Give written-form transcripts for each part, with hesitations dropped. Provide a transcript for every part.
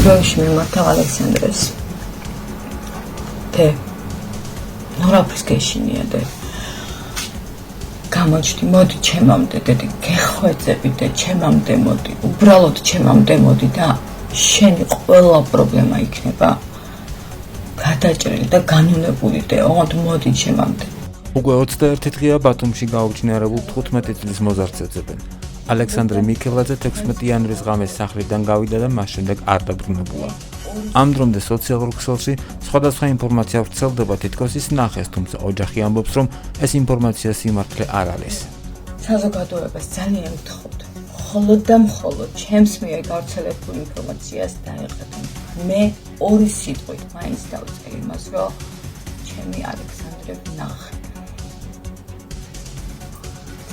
დროში მიმართავ ალექსანდრეს და ნორაფრის გეშინია და გამოჩდი, მოდი ჩემამდე, დედი, გეხვეწები და ჩემამდე მოდი, უბრალოდ ჩემამდე მოდი და შენი ყველა პრობლემა იქნება გადაჭრილი და განუნებული და ოღონდ მოდი ჩემამდე. უკვე 21 დღეა ბათუმში გაუჩინარებულ 15 წლის მოზარდს ეძებენ. ალექსანდრე მიქელაძე 16 იანვრის ღამეს სახლიდან გავიდა და მას შემდეგ არ დაბრუნებულა. ამ დრომდე სოციალურ ქსელში სხვადასხვა ინფორმაცია ვრცელდება, თითქოს ის ნახეს, თუმცა ოჯახი ამბობს, რომ ეს ინფორმაცია სიმართლე არ არის. საზოგადოებას ძალიან ვთხოვთ, მხოლოდ და მხოლოდ ჩემს მიერ გავრცელებულ ინფორმაციას დაეყრდნ. მე ორი სიტყვით მაინც დავწერე იმას, რომ ჩემი ალექსანდრე ვნახე.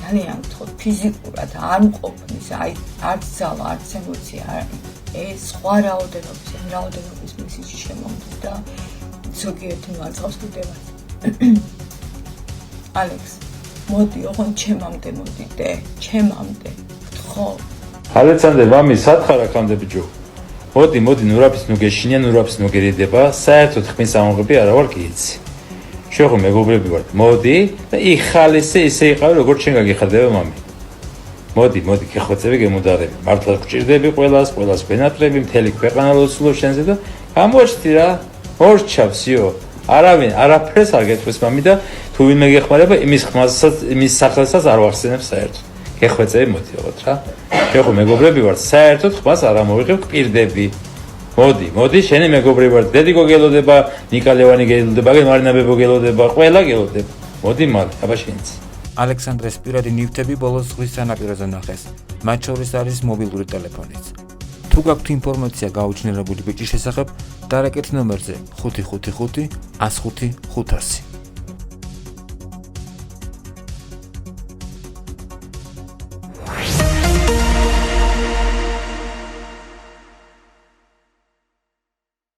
ძალიან ვთხოვთ, ფიზიკურად არ მყოფნის, არც ძალა, არც ემოცია, ეს სხვა რაოდენობის მესიჯი შემომდის და ზოგიერთი მარწყავს კიდევაც. ალექს, მოდი, ოღონდ ჩემამდე მოდი და ჩემამდე, ვთხოვ. ალექსანდრე, მამი, სათხარ აქამდე ბიჭო. მოდი, ნურაფის ნუ გეშინია, ნურაფის ნუ გერიდება, საერთოდ ხმის ამოღები არა ვარ გიეცი. შენ ხო მეგობრები ვართ, მოდი და იხალისე ისე იყავი, როგორც შენ გაგიხარდება, მამი. მოდი, გეხვეწები, გემუდარები. მართლა გჭირდები ყველას გვენატრები, მთელი ქვეყანა ლოცულობს შენზე და გამოჩდი რა. ორჩავსიო. არაფერს არ გეტყვის მამი და თუ ვინმე გეხმარება, იმის სახელსაც არ ვახსენებ საერთოდ. გეხვეწები, მოდი ოღონდ რა. შენ ხო მეგობრები ვართ, საერთოდ ხმას არ ამოვიღებ, გპირდები. მოდი, შენი მეგობრები ვართ, დედი გოგელოდება, ნიკა ლევანი გელოდება, მარინა ბებო გელოდება, ყველა გელოდება. მოდი მალე, აბა შენც. ალექსანდრეს პირადი ნივთები ბოლოს ზღვის სანაპიროზე ნახეს. მათ შორის არის მობილური ტელეფონიც. თუ გაქვთ ინფორმაცია გაუჩინარებული ბიჭის შესახებ, დარეკეთ ნომერზე 555 105 500.